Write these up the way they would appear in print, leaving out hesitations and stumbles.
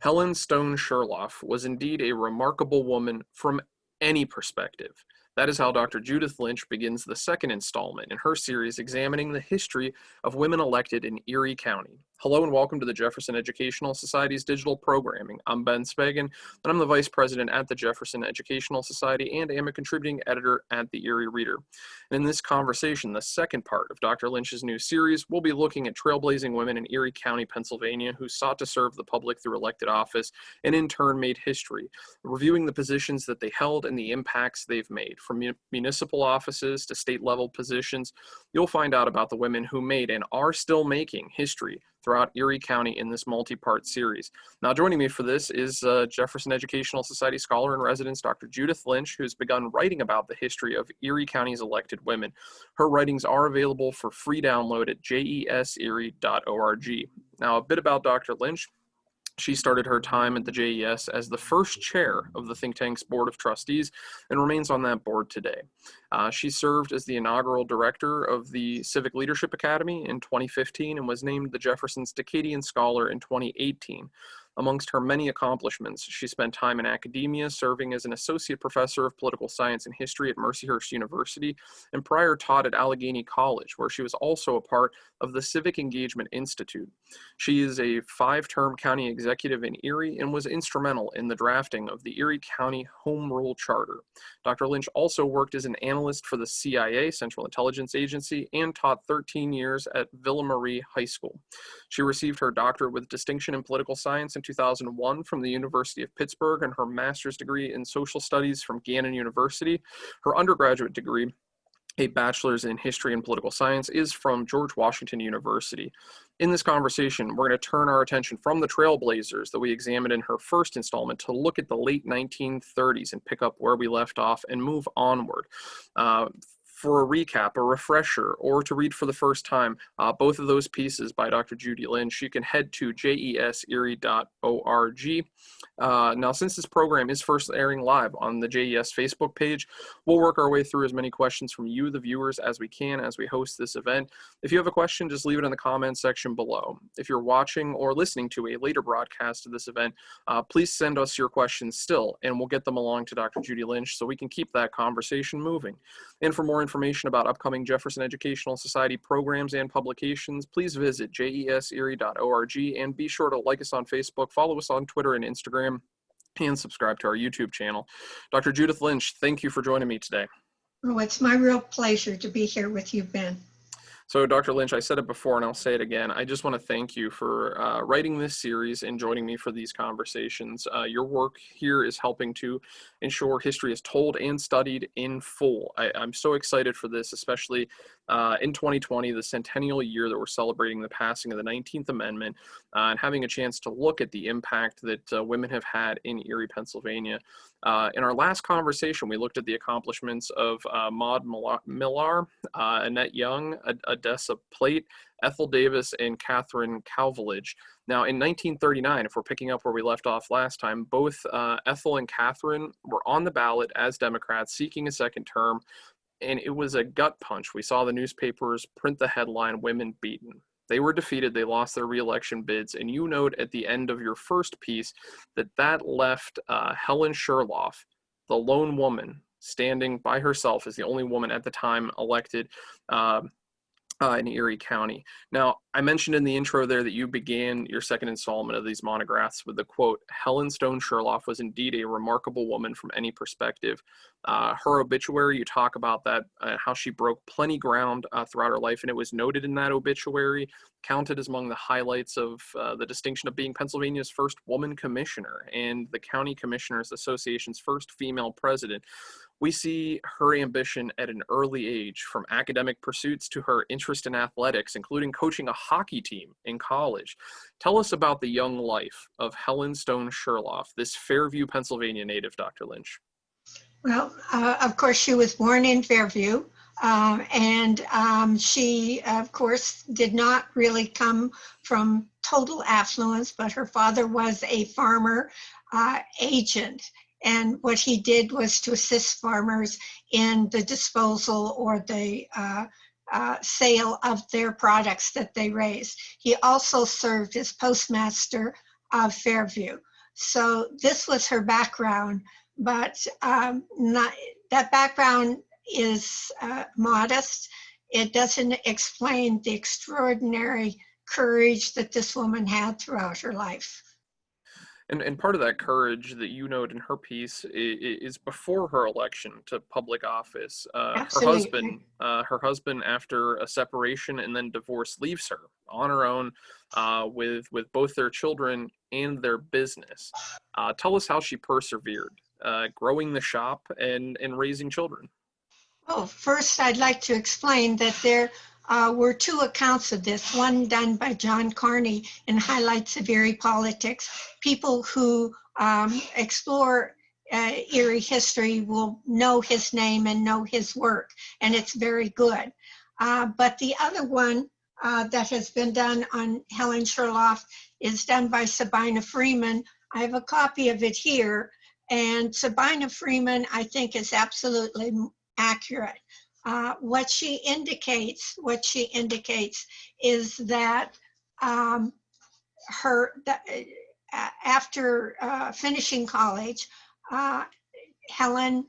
Helen Stone Schluraff was indeed a remarkable woman from any perspective. That is how Dr. Judith Lynch begins the second installment in her series examining the history of women elected in Erie County. Hello and welcome to the Jefferson Educational Society's digital programming. I'm Ben Speggen, and I'm the Vice President at the Jefferson Educational Society and am a contributing editor at the Erie Reader. And in this conversation, the second part of Dr. Lynch's new series, we'll be looking at trailblazing women in Erie County, Pennsylvania, who sought to serve the public through elected office and in turn made history, reviewing the positions that they held and the impacts they've made. From municipal offices to state-level positions, you'll find out about the women who made and are still making history throughout Erie County in this multi-part series. Now, joining me for this is Jefferson Educational Society scholar in residence, Dr. Judith Lynch, who's begun writing about the history of Erie County's elected women. Her writings are available for free download at jeserie.org. Now, a bit about Dr. Lynch. She started her time at the JES as the first chair of the think tank's board of trustees and remains on that board today. She served as the inaugural director of the Civic Leadership Academy in 2015 and was named the Jefferson's Decadian Scholar in 2018. Amongst her many accomplishments, she spent time in academia, serving as an associate professor of political science and history at Mercyhurst University, and prior taught at Allegheny College, where she was also a part of the Civic Engagement Institute. She is a 5-term county executive in Erie and was instrumental in the drafting of the Erie County Home Rule Charter. Dr. Lynch also worked as an analyst for the CIA, Central Intelligence Agency, and taught 13 years at Villa Marie High School. She received her doctorate with distinction in political science in 2001 from the University of Pittsburgh and her master's degree in social studies from Gannon University. Her undergraduate degree, a bachelor's in history and political science, is from George Washington University. In this conversation, we're going to turn our attention from the trailblazers that we examined in her first installment to look at the late 1930s and pick up where we left off and move onward. For a recap, a refresher, or to read for the first time, both of those pieces by Dr. Judy Lynch, you can head to jeserie.org. Now, since this program is first airing live on the JES Facebook page, we'll work our way through as many questions from you, the viewers, as we can as we host this event. If you have a question, just leave it in the comments section below. If you're watching or listening to a later broadcast of this event, please send us your questions still, and we'll get them along to Dr. Judy Lynch so we can keep that conversation moving. And for more information about upcoming Jefferson Educational Society programs and publications, please visit jeserie.org and be sure to like us on Facebook, follow us on Twitter and Instagram, and subscribe to our YouTube channel. Dr. Judith Lynch, thank you for joining me today. Oh, it's my real pleasure to be here with you, Ben. So, Dr. Lynch, I said it before and I'll say it again. I just want to thank you for writing this series and joining me for these conversations. Your work here is helping to ensure history is told and studied in full. I'm so excited for this, especially in 2020, the centennial year that we're celebrating the passing of the 19th Amendment, and having a chance to look at the impact that women have had in Erie, Pennsylvania. In our last conversation, we looked at the accomplishments of Maud Millar, Annette Young, Odessa Plate, Ethel Davis, and Catherine Calvelage. Now, in 1939, if we're picking up where we left off last time, both Ethel and Catherine were on the ballot as Democrats seeking a second term, and it was a gut punch. We saw the newspapers print the headline, "Women Beaten." They were defeated, they lost their re-election bids, and you note at the end of your first piece that left Helen Schluraff, the lone woman, standing by herself as the only woman at the time elected in Erie County. Now, I mentioned in the intro there that you began your second installment of these monographs with the quote, "Helen Stone Schluraff was indeed a remarkable woman from any perspective." Her obituary, you talk about that, how she broke plenty ground throughout her life, and it was noted in that obituary, counted as among the highlights of the distinction of being Pennsylvania's first woman commissioner and the County Commissioners Association's first female president. We see her ambition at an early age, from academic pursuits to her interest in athletics, including coaching a hockey team in college. Tell us about the young life of Helen Stone Schluraff, this Fairview, Pennsylvania native, Dr. Lynch. Well, of course, she was born in Fairview, and she, of course, did not really come from total affluence, but her father was a farmer agent. And what he did was to assist farmers in the disposal or the sale of their products that they raised. He also served as postmaster of Fairview. So this was her background, but not, that background is modest. It doesn't explain the extraordinary courage that this woman had throughout her life. And part of that courage that you note in her piece is before her election to public office. Absolutely. Her husband, after a separation and then divorce, leaves her on her own with both their children and their business. Tell us how she persevered, growing the shop and raising children. Oh, first, I'd like to explain that there were two accounts of this, one done by John Carney in Highlights of Erie Politics. People who explore Erie history will know his name and know his work, and it's very good. But the other one that has been done on Helen Schluraff is done by Sabina Freeman. I have a copy of it here, and Sabina Freeman, I think, is absolutely accurate. What she indicates is that after finishing college, Helen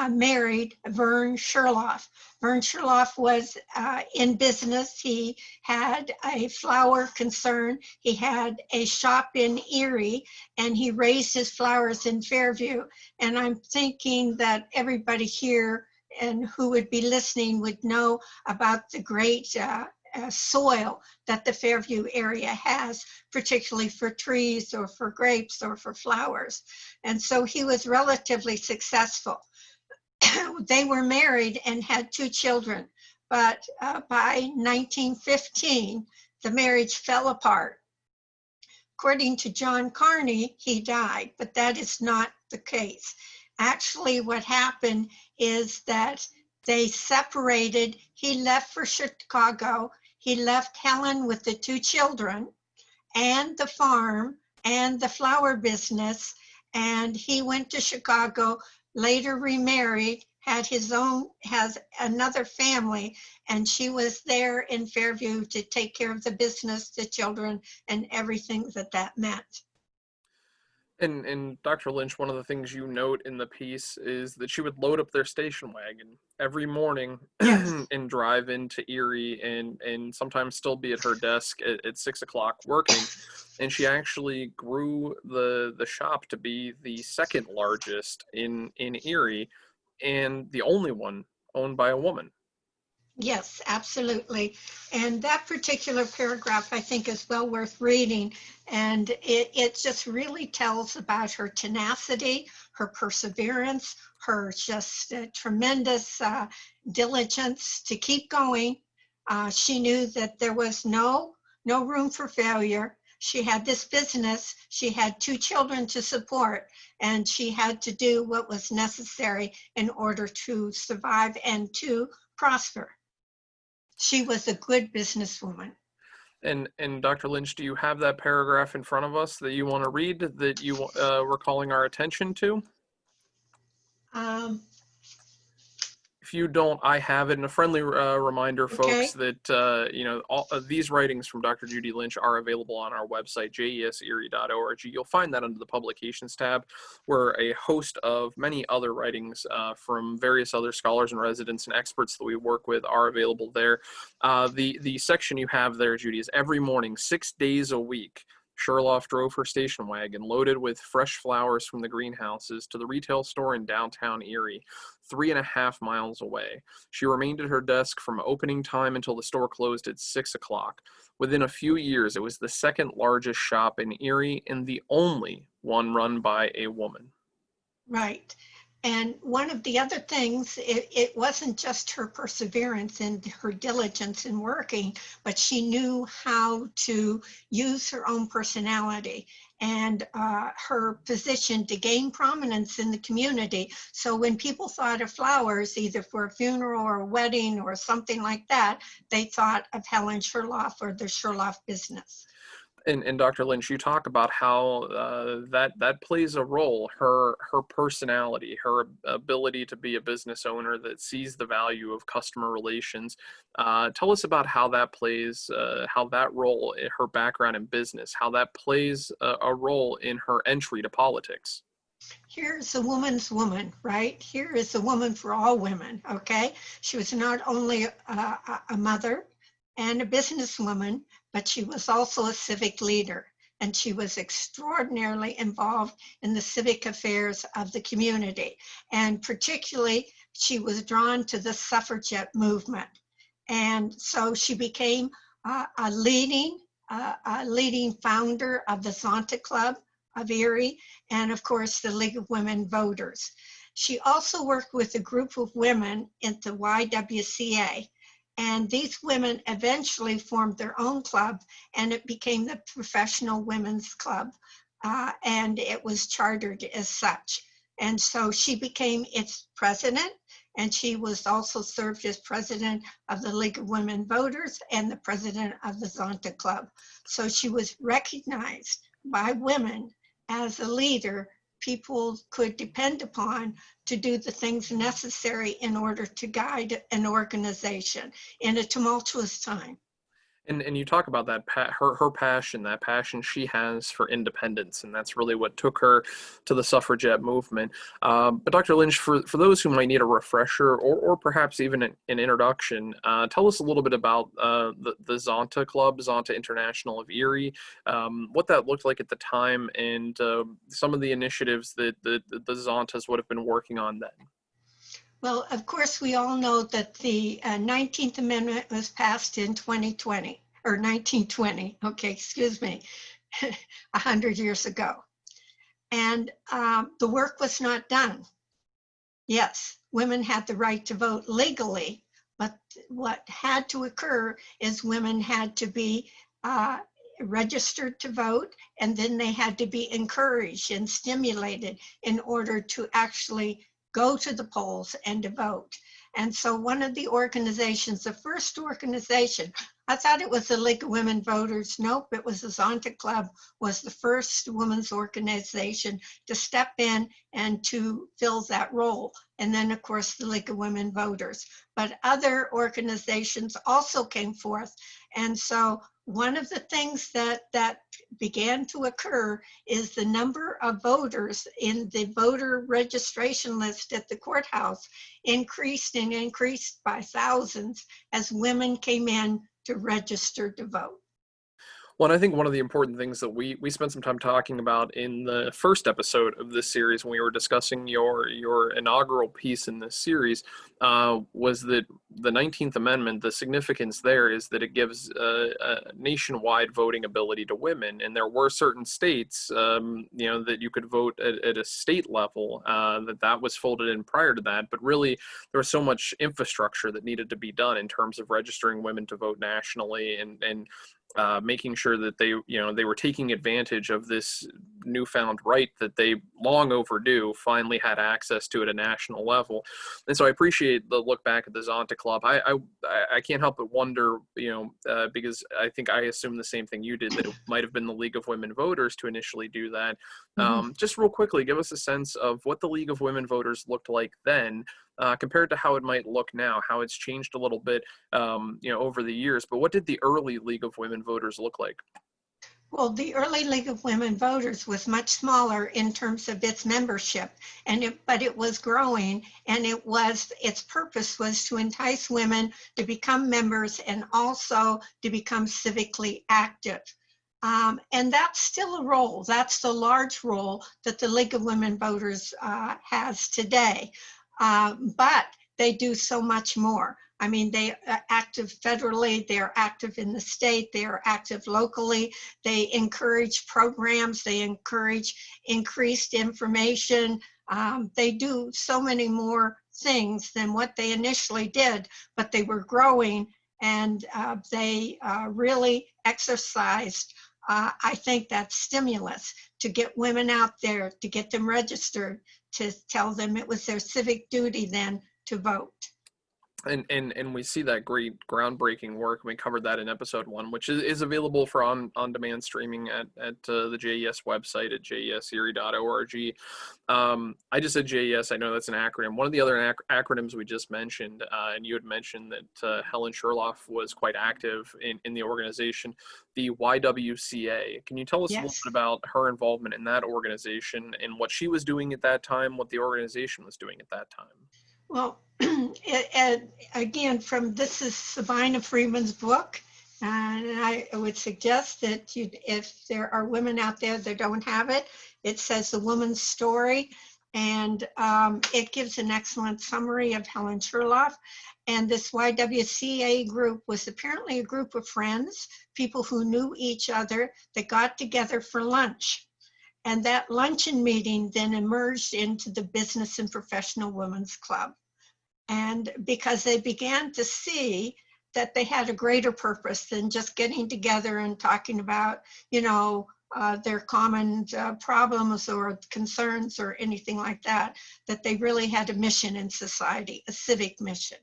married Vern Schluraff. Vern Schluraff was in business. He had a flower concern. He had a shop in Erie, and he raised his flowers in Fairview. And I'm thinking that everybody here and who would be listening would know about the great soil that the Fairview area has, particularly for trees or for grapes or for flowers. And so he was relatively successful. They were married and had 2 children, but by 1915, the marriage fell apart. According to John Carney, he died, but that is not the case. Actually, what happened is that they separated. He left for Chicago. He left Helen with the 2 children and the farm and the flower business, and he went to Chicago, later remarried, has another family, and she was there in Fairview to take care of the business, the children, and everything that meant. And Dr. Lynch, one of the things you note in the piece is that she would load up their station wagon every morning Yes. and drive into Erie and sometimes still be at her desk at 6 o'clock working. And she actually grew the shop to be the second largest in Erie and the only one owned by a woman. Yes, absolutely. And that particular paragraph, I think, is well worth reading. And it just really tells about her tenacity, her perseverance, her just tremendous diligence to keep going. She knew that there was no room for failure. She had this business, she had 2 children to support, and she had to do what was necessary in order to survive and to prosper. She was a good businesswoman. And Dr. Lynch, do you have that paragraph in front of us that you want to read that you were calling our attention to? Um, If you don't, I have it. And a friendly reminder, folks, okay. that all of these writings from Dr. Judy Lynch are available on our website, jeserie.org. You'll find that under the Publications tab, where a host of many other writings from various other scholars and residents and experts that we work with are available there. The section you have there, Judy, is every morning, 6 days a week. Schluraff drove her station wagon loaded with fresh flowers from the greenhouses to the retail store in downtown Erie, 3.5 miles away. She remained at her desk from opening time until the store closed at 6 o'clock. Within a few years, it was the second largest shop in Erie and the only one run by a woman. Right. And one of the other things, it wasn't just her perseverance and her diligence in working, but she knew how to use her own personality and her position to gain prominence in the community. So when people thought of flowers, either for a funeral or a wedding or something like that, they thought of Helen Schluraff or the Schluraff business. And Dr. Lynch, you talk about how that plays a role. Her personality, her ability to be a business owner that sees the value of customer relations. Tell us about how that plays, how that role, her background in business, how that plays a role in her entry to politics. Here's a woman's woman, right? Here is a woman for all women, okay? She was not only a mother and a businesswoman, but she was also a civic leader. And she was extraordinarily involved in the civic affairs of the community. And particularly, she was drawn to the suffragette movement. And so she became a leading founder of the Zonta Club of Erie, and of course the League of Women Voters. She also worked with a group of women at the YWCA, and these women eventually formed their own club, and it became the Professional Women's Club, and it was chartered as such. And so she became its president, and she was also served as president of the League of Women Voters and the president of the Zonta Club. So she was recognized by women as a leader people could depend upon to do the things necessary in order to guide an organization in a tumultuous time. And you talk about that her passion, that passion she has for independence, and that's really what took her to the suffragette movement. But Dr. Lynch, for those who might need a refresher or perhaps even an introduction, tell us a little bit about the Zonta Club, Zonta International of Erie, what that looked like at the time, and some of the initiatives that the Zontas would have been working on then. Well, of course, we all know that the 19th Amendment was passed in 2020, or 1920, okay, excuse me, 100 years ago. And the work was not done. Yes, women had the right to vote legally, but what had to occur is women had to be registered to vote, and then they had to be encouraged and stimulated in order to actually go to the polls and to vote. And so one of the organizations, the first organization, I thought it was the League of Women Voters. Nope, it was the Zonta Club, was the first women's organization to step in and to fill that role. And then, of course, the League of Women Voters. But other organizations also came forth. And so one of the things that began to occur is the number of voters in the voter registration list at the courthouse increased and increased by thousands as women came in to register to vote. Well, and I think one of the important things that we spent some time talking about in the first episode of this series when we were discussing your inaugural piece in this series was that the 19th Amendment, the significance there is that it gives a nationwide voting ability to women. And there were certain states, that you could vote at a state level, that was folded in prior to that. But really, there was so much infrastructure that needed to be done in terms of registering women to vote nationally and making sure that they were taking advantage of this newfound right that they long overdue finally had access to at a national level. And so I appreciate the look back at the Zonta Club. I can't help but wonder, because I think I assumed the same thing you did, that it might have been the League of Women Voters to initially do that. Just real quickly, give us a sense of what the League of Women Voters looked like then, compared to how it might look now, how it's changed a little bit, over the years. But what did the early League of Women Voters look like? Well, the early League of Women Voters was much smaller in terms of its membership, but it was growing, and its purpose was to entice women to become members and also to become civically active. And that's still a role. That's the large role that the League of Women Voters has today. But they do so much more. I mean, they are active federally, they are active in the state, they are active locally, they encourage programs, they encourage increased information. They do so many more things than what they initially did, but they were growing, and they really exercised, I think, that stimulus to get women out there, to get them registered, to tell them it was their civic duty then to vote. And we see that great groundbreaking work. We covered that in episode 1, which is available for on-demand streaming at the JES website at jeserie.org. I just said JES. I know that's an acronym. One of the other acronyms we just mentioned, and you had mentioned that Helen Schluraff was quite active in the organization, the YWCA. Can you tell us a little bit Yes. about her involvement in that organization and what she was doing at that time, what the organization was doing at that time? Well, and again, this is Sabina Freeman's book, and I would suggest that if there are women out there that don't have it, it says The Woman's Story, and it gives an excellent summary of Helen Schluraff. And this YWCA group was apparently a group of friends, people who knew each other, that got together for lunch. And that luncheon meeting then emerged into the Business and Professional Women's Club. And because they began to see that they had a greater purpose than just getting together and talking about, their common problems or concerns or anything like that, that they really had a mission in society, a civic mission.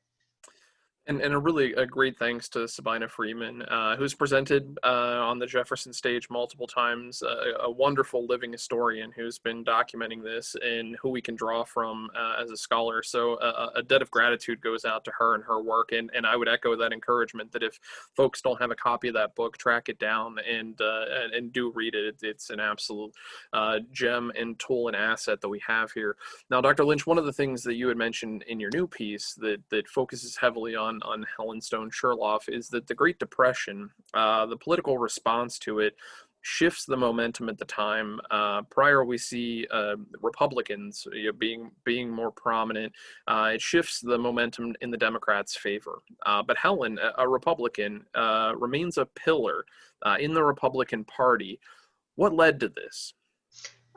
And a great thanks to Sabina Freeman, who's presented on the Jefferson stage multiple times, a wonderful living historian who's been documenting this and who we can draw from as a scholar. So a debt of gratitude goes out to her and her work. And I would echo that encouragement that if folks don't have a copy of that book, track it down and do read it. It's an absolute gem and tool and asset that we have here. Now, Dr. Lynch, one of the things that you had mentioned in your new piece that focuses heavily on Helen Stone Schluraff is that the Great Depression, the political response to it, shifts the momentum at the time. Prior, we see Republicans being more prominent. It shifts the momentum in the Democrats' favor. But Helen, a Republican, remains a pillar in the Republican Party. What led to this?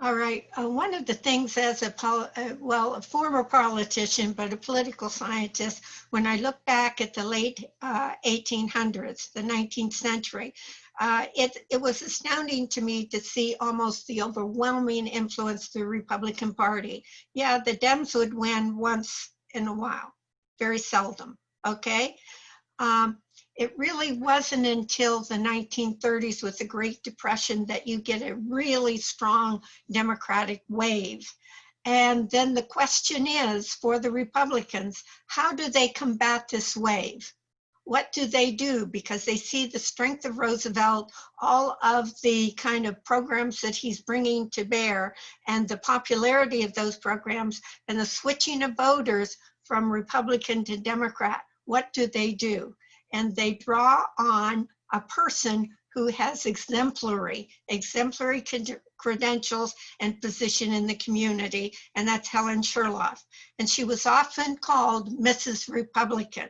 All right. One of the things as a former politician, but a political scientist, when I look back at the late 1800s, the 19th century, it was astounding to me to see almost the overwhelming influence of the Republican Party. Yeah, the Dems would win once in a while, very seldom, okay? It really wasn't until the 1930s with the Great Depression that you get a really strong Democratic wave. And then the question is, for the Republicans, how do they combat this wave? What do they do? Because they see the strength of Roosevelt, all of the kind of programs that he's bringing to bear, and the popularity of those programs, and the switching of voters from Republican to Democrat. What do? And they draw on a person who has exemplary credentials and position in the community, and that's Helen Schluraff. And she was often called Mrs. Republican.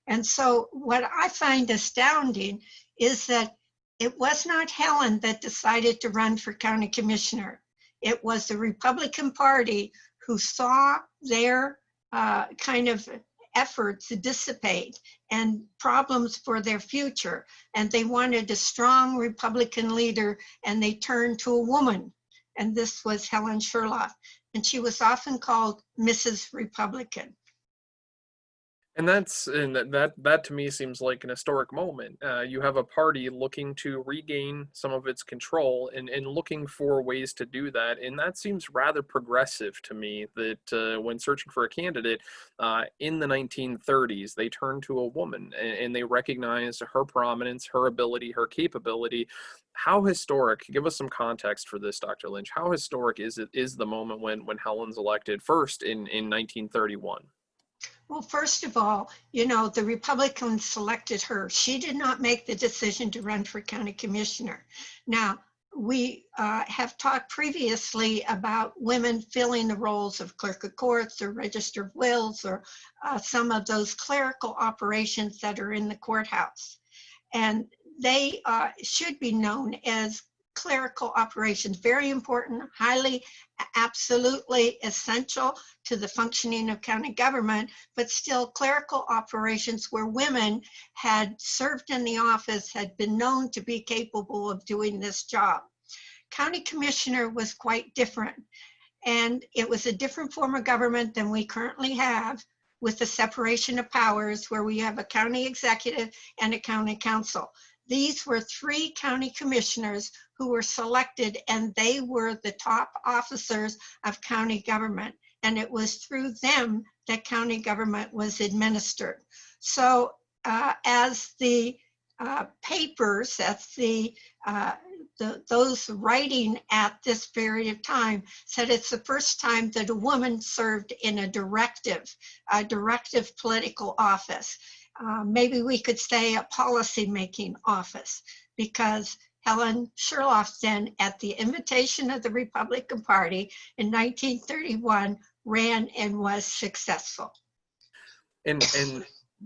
And so what I find astounding is that it was not Helen that decided to run for county commissioner. It was the Republican Party who saw their kind of efforts to dissipate and problems for their future. And they wanted a strong Republican leader, and they turned to a woman. And this was Helen Schluraff. And she was often called Mrs. Republican. And that to me seems like an historic moment. You have a party looking to regain some of its control and looking for ways to do that. And that seems rather progressive to me, that when searching for a candidate in the 1930s, they turned to a woman and they recognized her prominence, her ability, her capability. How historic, give us some context for this, Dr. Lynch. How historic is the moment when Helen's elected first in 1931? Well, first of all, the Republicans selected her. She did not make the decision to run for county commissioner. Now, we have talked previously about women filling the roles of clerk of courts or register of wills or some of those clerical operations that are in the courthouse. And they should be known as clerical operations, very important, highly, absolutely essential to the functioning of county government, but still clerical operations where women had served in the office, had been known to be capable of doing this job. County commissioner was quite different, and it was a different form of government than we currently have. with the separation of powers where we have a county executive and a county council. These were 3 county commissioners who were selected, and they were the top officers of county government. And it was through them that county government was administered. So as the papers, that's those writing at this period of time said it's the first time that a woman served in a directive political office. Maybe we could say a policy-making office, because Helen Schluraff then, at the invitation of the Republican Party in 1931, ran and was successful. And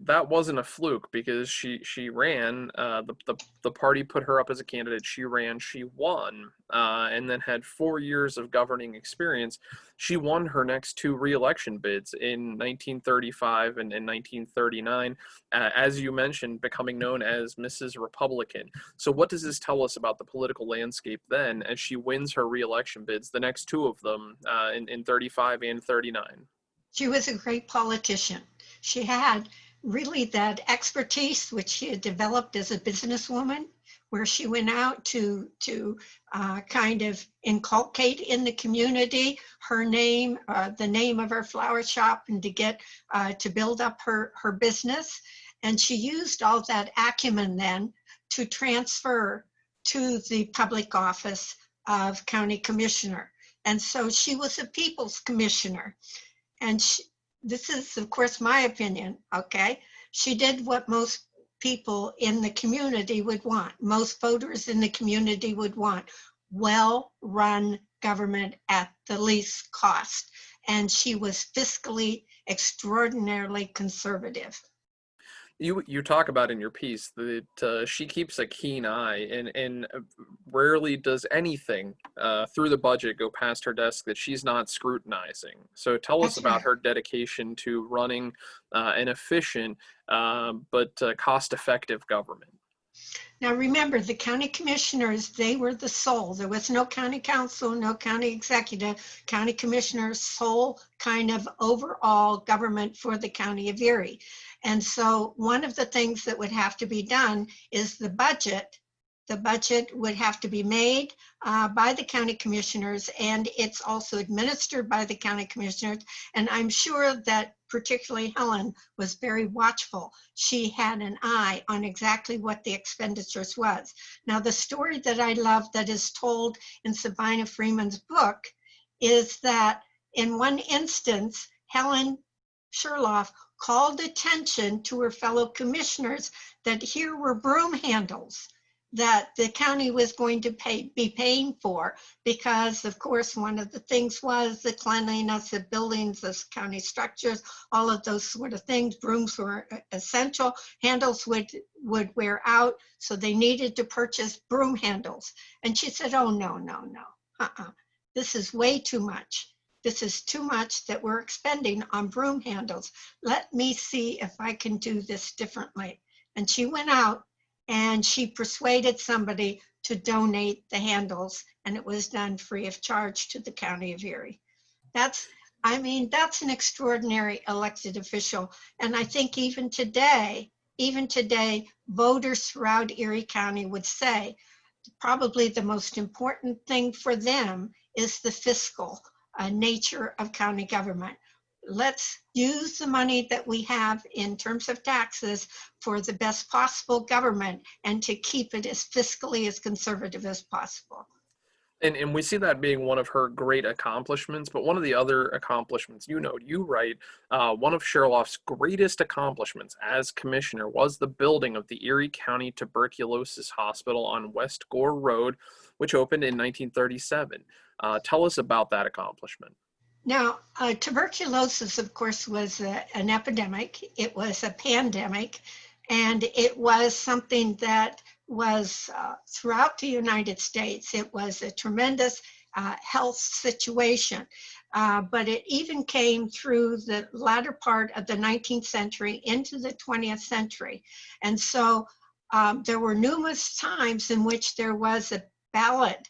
that wasn't a fluke, because she ran. The party put her up as a candidate. She ran. She won, and then had 4 years of governing experience. She won her next 2 re-election bids in 1935 and in 1939, as you mentioned, becoming known as Mrs. Republican. So what does this tell us about the political landscape then, as she wins her re-election bids, the next 2 of them, in 35 and 39? She was a great politician. She had really that expertise which she had developed as a businesswoman, where she went out to kind of inculcate in the community her name, the name of her flower shop, and to get to build up her business. And she used all that acumen then to transfer to the public office of county commissioner. And so she was a people's commissioner. And this is, of course, my opinion, okay? She did what most people in the community would want, most voters in the community would want: well-run government at the least cost. And she was fiscally extraordinarily conservative. You talk about in your piece that she keeps a keen eye, and rarely does anything through the budget go past her desk that she's not scrutinizing. So tell us That's about right. her dedication to running an efficient but cost-effective government. Now remember, the county commissioners, they were the sole. There was no county council, no county executive. County commissioners, sole kind of overall government for the county of Erie. And so one of the things that would have to be done is the budget. The budget would have to be made by the county commissioners, and it's also administered by the county commissioners. And I'm sure that particularly Helen was very watchful. She had an eye on exactly what the expenditures was. Now, the story that I love that is told in Sabina Freeman's book is that in one instance, Helen Schluraff called attention to her fellow commissioners that here were broom handles that the county was going to be paying for, because of course one of the things was the cleanliness of buildings, of county structures, all of those sort of things. Brooms were essential. Handles would wear out, so they needed to purchase broom handles. And she said, oh, no. This is way too much. This is too much that we're expending on broom handles. Let me see if I can do this differently. And she went out and she persuaded somebody to donate the handles, and it was done free of charge to the county of Erie. That's an extraordinary elected official. And I think even today, voters throughout Erie County would say probably the most important thing for them is the fiscal nature of county government. Let's use the money that we have in terms of taxes for the best possible government, and to keep it as fiscally as conservative as possible. And we see that being one of her great accomplishments. But one of the other accomplishments, you write, one of Schluraff's greatest accomplishments as commissioner was the building of the Erie County Tuberculosis Hospital on West Gore Road, which opened in 1937. Tell us about that accomplishment. Now, tuberculosis, of course, was an epidemic. It was a pandemic, and it was something that was throughout the United States. It was a tremendous health situation, but it even came through the latter part of the 19th century into the 20th century. And so there were numerous times in which there was a ballot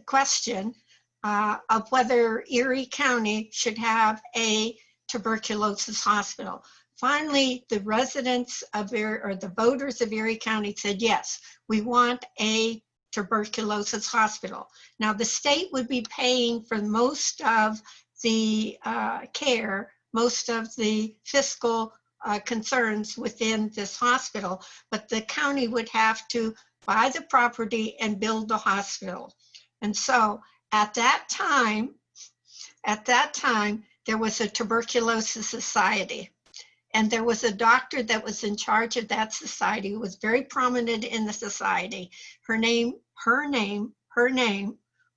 question of whether Erie County should have a tuberculosis hospital. Finally, the residents of Erie, or the voters of Erie County, said, yes, we want a tuberculosis hospital. Now, the state would be paying for most of the care, most of the fiscal concerns within this hospital, but the county would have to buy the property and build the hospital. And so at that time, there was a tuberculosis society. And there was a doctor that was in charge of that society who was very prominent in the society. Her name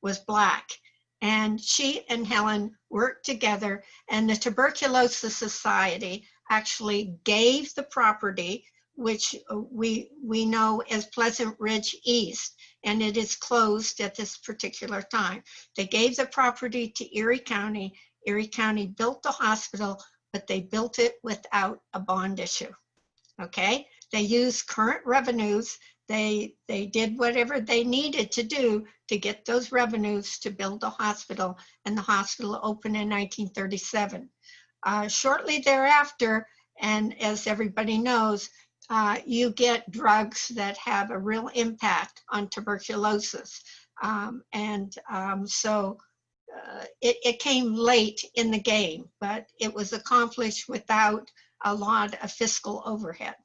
was Black. And she and Helen worked together, and the Tuberculosis Society actually gave the property, which we know as Pleasant Ridge East, and it is closed at this particular time. They gave the property to Erie County. Erie County built the hospital, but they built it without a bond issue, okay? They used current revenues. They did whatever they needed to do to get those revenues to build the hospital, and the hospital opened in 1937. Shortly thereafter, and as everybody knows, you get drugs that have a real impact on tuberculosis. So it came late in the game, but it was accomplished without a lot of fiscal overhead.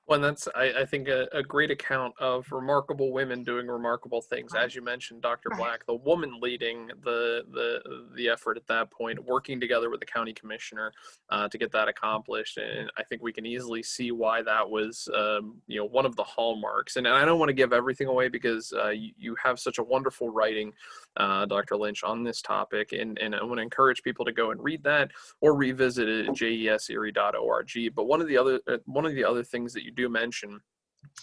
Well, and that's, I think, a great account of remarkable women doing remarkable things. Right. As you mentioned, Dr. Right. Black, the woman leading the effort at that point, working together with the county commissioner to get that accomplished. And I think we can easily see why that was, one of the hallmarks. And I don't want to give everything away because you have such a wonderful writing, Dr. Lynch, on this topic. And I want to encourage people to go and read that or revisit it at jeserie.org. But one of the other things that you do mention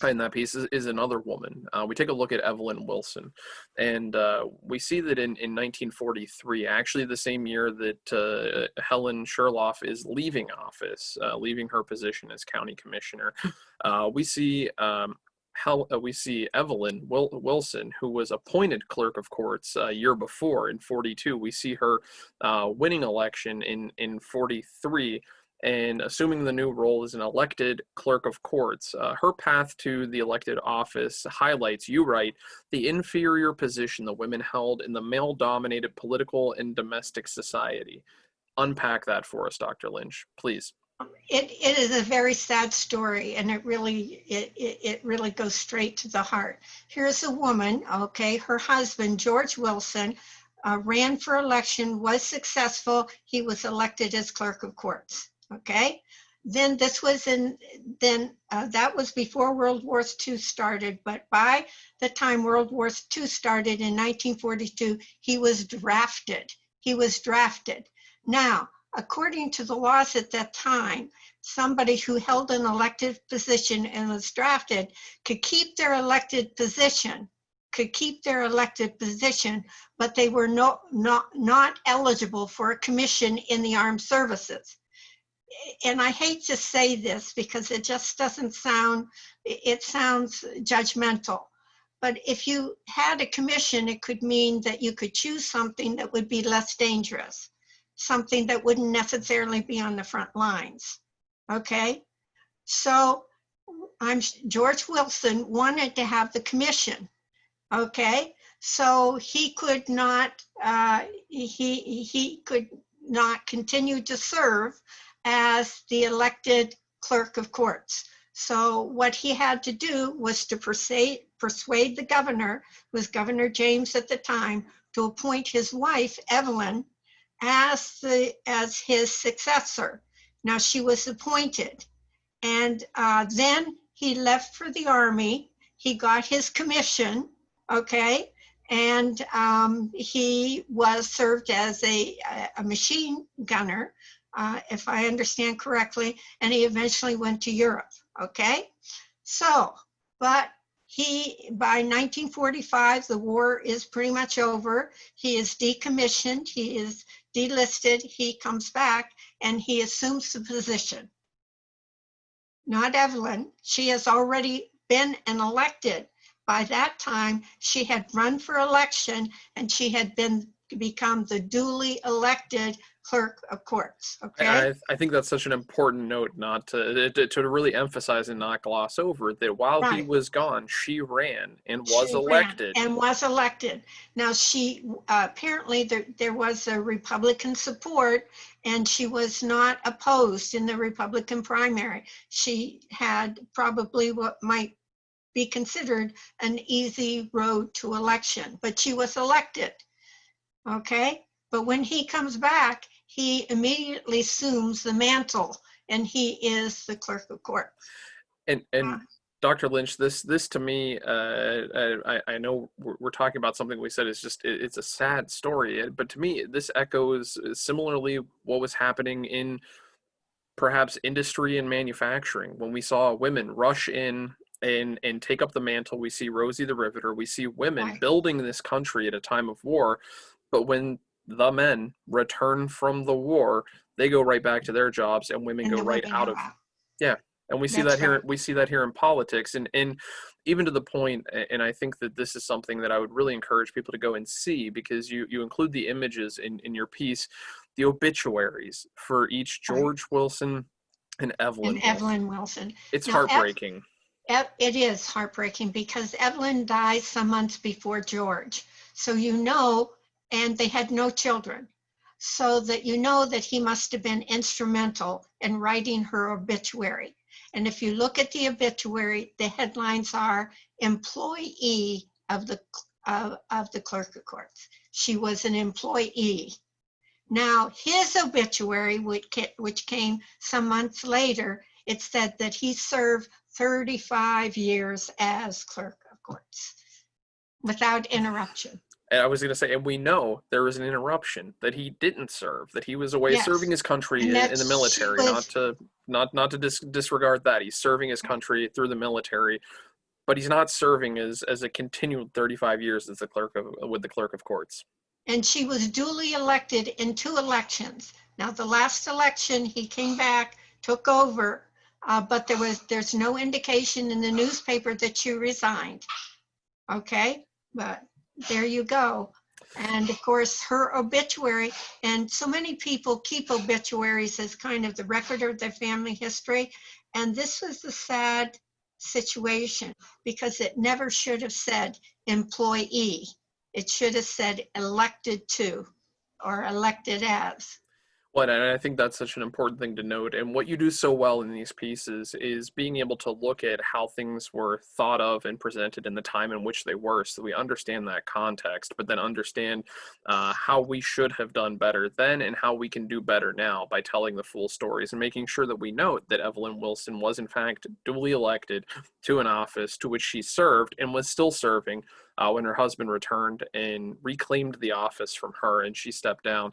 in that piece is another woman. We take a look at Evelyn Wilson, and we see that in 1943, actually the same year that Helen Schluraff is leaving office, leaving her position as county commissioner, we see Evelyn Wilson, who was appointed clerk of courts a year before in 42. We see her winning election in 43. And assuming the new role as an elected clerk of courts. Her path to the elected office highlights, you write, the inferior position the women held in the male-dominated political and domestic society. Unpack that for us, Dr. Lynch, please. It is a very sad story, and it really goes straight to the heart. Here's a woman, okay, her husband, George Wilson, ran for election, was successful. He was elected as clerk of courts. Okay, then that was before World War II started, but by the time World War II started in 1942, he was drafted. Now, according to the laws at that time, somebody who held an elected position and was drafted could keep their elected position, but they were not eligible for a commission in the armed services. And I hate to say this because it just doesn't sound, it sounds judgmental. But if you had a commission, it could mean that you could choose something that would be less dangerous, something that wouldn't necessarily be on the front lines. Okay? So George Wilson wanted to have the commission. Okay? So he could not, he could not continue to serve as the elected clerk of courts. So what he had to do was to persuade the governor, who was Governor James at the time, to appoint his wife, Evelyn, as his successor. Now she was appointed, and then he left for the Army. He got his commission, okay, and he was served as a machine gunner, if I understand correctly, and he eventually went to Europe, okay? So, but by 1945, the war is pretty much over. He is decommissioned, he is delisted, he comes back, and he assumes the position. Not Evelyn, she has already been elected. By that time, she had run for election, and she had been to become the duly elected clerk of courts. Okay. I think that's such an important note not to really emphasize and not gloss over that while he Right. was gone, she ran and was She ran elected. and was elected. Now she apparently there was a Republican support, and she was not opposed in the Republican primary. She had probably what might be considered an easy road to election, but she was elected. Okay, but when he comes back, he immediately assumes the mantle, and he is the clerk of court. And Dr. Lynch, this to me, I know we're talking about something we said is just it's a sad story, but to me this echoes similarly what was happening in perhaps industry and manufacturing when we saw women rush in and take up the mantle. We see Rosie the Riveter. We see women Right. building this country at a time of war, but when the men return from the war, they go right back to their jobs, and women And go the right women out are of. out. Yeah, and we see That's that here. right. We see that here in politics, and even to the point. And I think that this is something that I would really encourage people to go and see, because you include the images in your piece, the obituaries for each Right. George Wilson and Evelyn And Wilson. Evelyn Wilson. It's Now, heartbreaking. It is heartbreaking because Evelyn died some months before George. So you know, and they had no children. So that you know that he must have been instrumental in writing her obituary. And if you look at the obituary, the headlines are employee of the clerk of courts. She was an employee. Now, his obituary, which came some months later, it said that he served 35 years as clerk of courts without interruption. And I was going to say, and we know there was an interruption, that he didn't serve, that he was away serving Yes, his country and that in the she military. was, Not to disregard that. He's serving his country through the military, but he's not serving as a continued 35 years as the with the clerk of courts. and she was duly elected in 2 elections. Now, the last election, he came back, took over, but there's no indication in the newspaper that she resigned. Okay, but there you go. And of course, her obituary, and so many people keep obituaries as kind of the record of their family history. And this was a sad situation because it never should have said employee. It should have said elected to or elected as. Well, and I think that's such an important thing to note. And what you do so well in these pieces is being able to look at how things were thought of and presented in the time in which they were, so we understand that context, but then understand how we should have done better then and how we can do better now by telling the full stories and making sure that we note that Evelyn Wilson was, in fact, duly elected to an office to which she served and was still serving when her husband returned and reclaimed the office from her and she stepped down.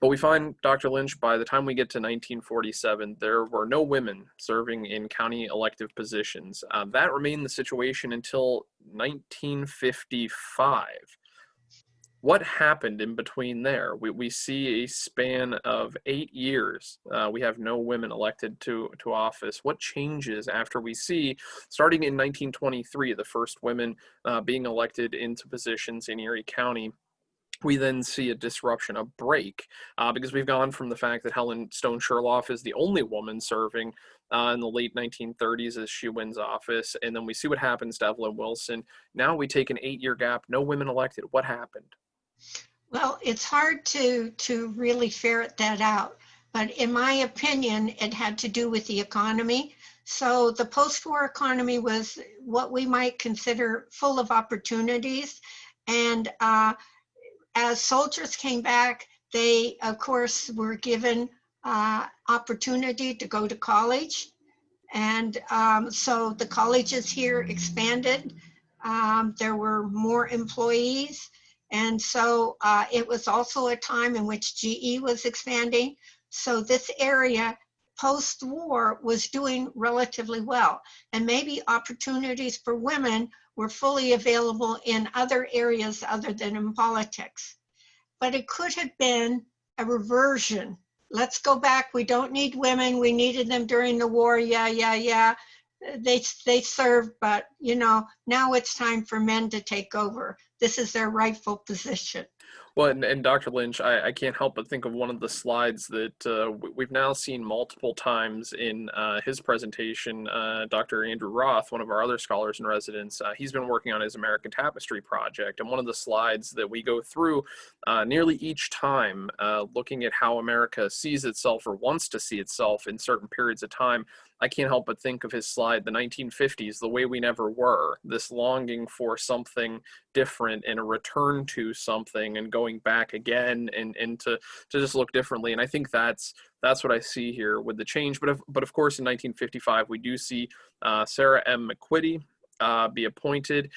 But we find, Dr. Lynch, by the time we get to 1947, there were no women serving in county elective positions. That remained the situation until 1955. What happened in between there? We see a span of 8 years. We have no women elected to office. What changes after we see, starting in 1923, the first women being elected into positions in Erie County? We then see a disruption, a break, because we've gone from the fact that Helen Stone Schluraff is the only woman serving in the late 1930s as she wins office, and then we see what happens to Evelyn Wilson. Now we take an 8-year gap, no women elected. What happened? Well, it's hard to really ferret that out, but in my opinion, it had to do with the economy. So the post-war economy was what we might consider full of opportunities, and as soldiers came back, they, of course, were given opportunity to go to college. And so the colleges here expanded. There were more employees. And so it was also a time in which GE was expanding. So this area post-war was doing relatively well. And maybe opportunities for women were fully available in other areas other than in politics. But it could have been a reversion. Let's go back. We don't need women. We needed them during the war. Yeah. They served, but you know, now it's time for men to take over. this is their rightful position. Well, and Dr. Lynch, I can't help but think of one of the slides that we've now seen multiple times in his presentation. Dr. Andrew Roth, one of our other scholars in residence, he's been working on his American Tapestry project. And one of the slides that we go through nearly each time, looking at how America sees itself or wants to see itself in certain periods of time, I can't help but think of his slide, the 1950s, the way we never were, this longing for something different and a return to something and going back again and to just look differently. And I think that's what I see here with the change. But of course, in 1955, we do see Sarah M. McQuitty be appointed.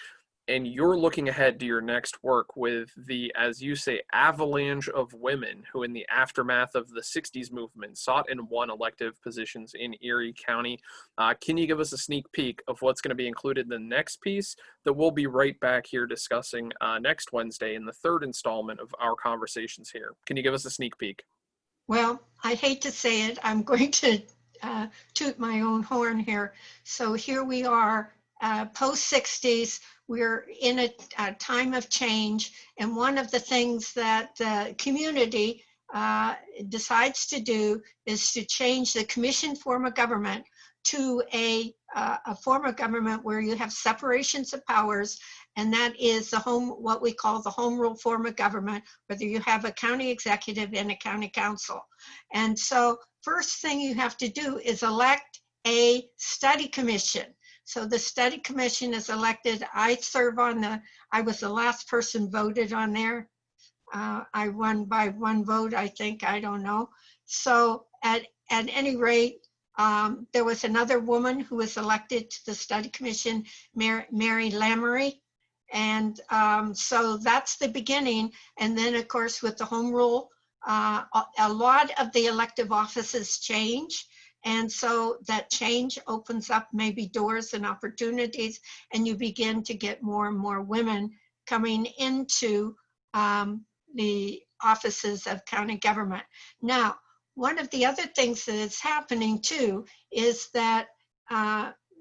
And you're looking ahead to your next work with the, as you say, avalanche of women who in the aftermath of the 60s movement sought and won elective positions in Erie County. Can you give us a sneak peek of what's going to be included in the next piece that we'll be right back here discussing next Wednesday in the third installment of our conversations here? Can you give us a sneak peek? Well, I hate to say it, I'm going to toot my own horn here. So here we are, post 60s. We're in a time of change, and one of the things that the community decides to do is to change the commission form of government to a form of government where you have separations of powers, and that is what we call the home rule form of government, whether you have a county executive and a county council. And so first thing you have to do is elect a study commission. So the study commission is elected. I was the last person voted on there. I won by one vote, I think, I don't know. So at any rate, there was another woman who was elected to the study commission, Mary Lamoury. And so that's the beginning. And then of course, with the home rule, a lot of the elective offices change. And so that change opens up maybe doors and opportunities, and you begin to get more and more women coming into the offices of county government. Now, one of the other things that is happening too is that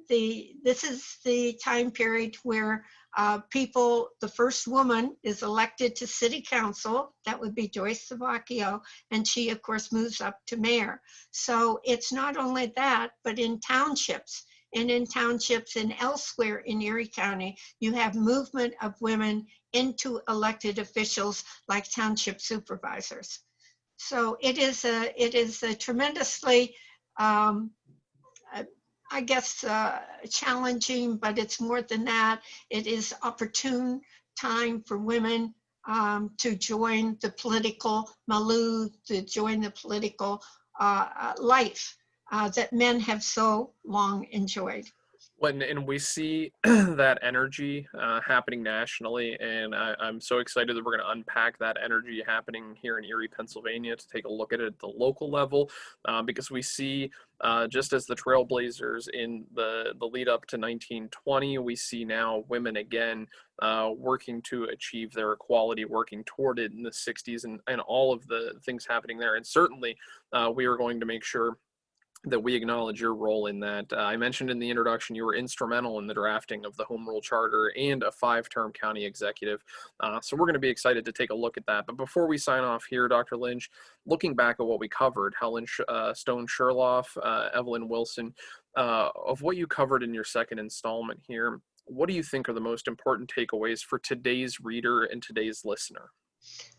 this is the time period where the first woman is elected to city council. That would be Joyce Savacchio, and she of course moves up to mayor. So it's not only that, but in townships and elsewhere in Erie County, you have movement of women into elected officials like township supervisors. So it is a tremendously I guess challenging, but it's more than that. It is opportune time for women to join the political milieu, to join the political life that men have so long enjoyed. And we see that energy happening nationally, and I'm so excited that we're going to unpack that energy happening here in Erie, Pennsylvania, to take a look at it at the local level, because we see, just as the trailblazers in the lead up to 1920, we see now women again working to achieve their equality, working toward it in the 60s, and all of the things happening there. And certainly we are going to make sure that we acknowledge your role in that. I mentioned in the introduction you were instrumental in the drafting of the Home Rule Charter and a 5-term county executive. So we're going to be excited to take a look at that. But before we sign off here, Dr. Lynch, looking back at what we covered, Helen Stone Schluraff, Evelyn Wilson, of what you covered in your second installment here, what do you think are the most important takeaways for today's reader and today's listener?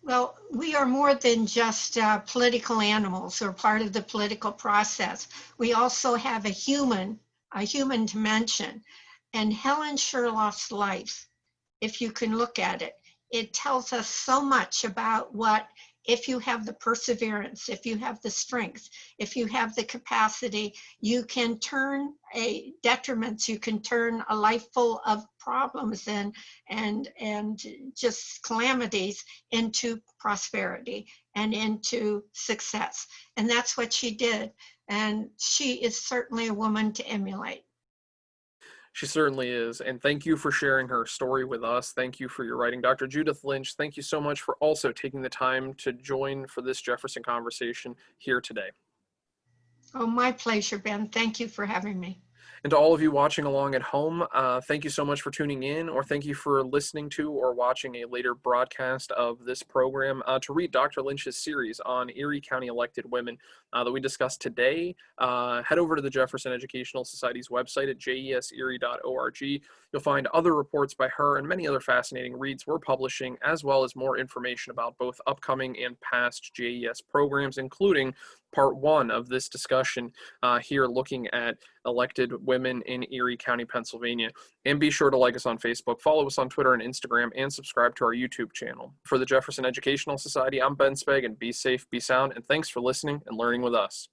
Well, we are more than just political animals or part of the political process. We also have a human dimension. And Helen Schluraff's life, if you can look at it, it tells us so much about what, if you have the perseverance, if you have the strength, if you have the capacity, you can turn detriments, you can turn a life full of problems and just calamities into prosperity and into success. And that's what she did. And she is certainly a woman to emulate. She certainly is. And thank you for sharing her story with us. Thank you for your writing. Dr. Judith Lynch, thank you so much for also taking the time to join for this Jefferson conversation here today. Oh, my pleasure, Ben. Thank you for having me. And to all of you watching along at home, thank you so much for tuning in, or thank you for listening to or watching a later broadcast of this program. To read Dr. Lynch's series on Erie County elected women that we discussed today, head over to the Jefferson Educational Society's website at jeserie.org. You'll find other reports by her and many other fascinating reads we're publishing, as well as more information about both upcoming and past JES programs, including part 1 of this discussion here looking at elected women in Erie County, Pennsylvania. And be sure to like us on Facebook, follow us on Twitter and Instagram, and subscribe to our YouTube channel. For the Jefferson Educational Society, I'm Ben Speggen. Be safe, be sound, and thanks for listening and learning with us.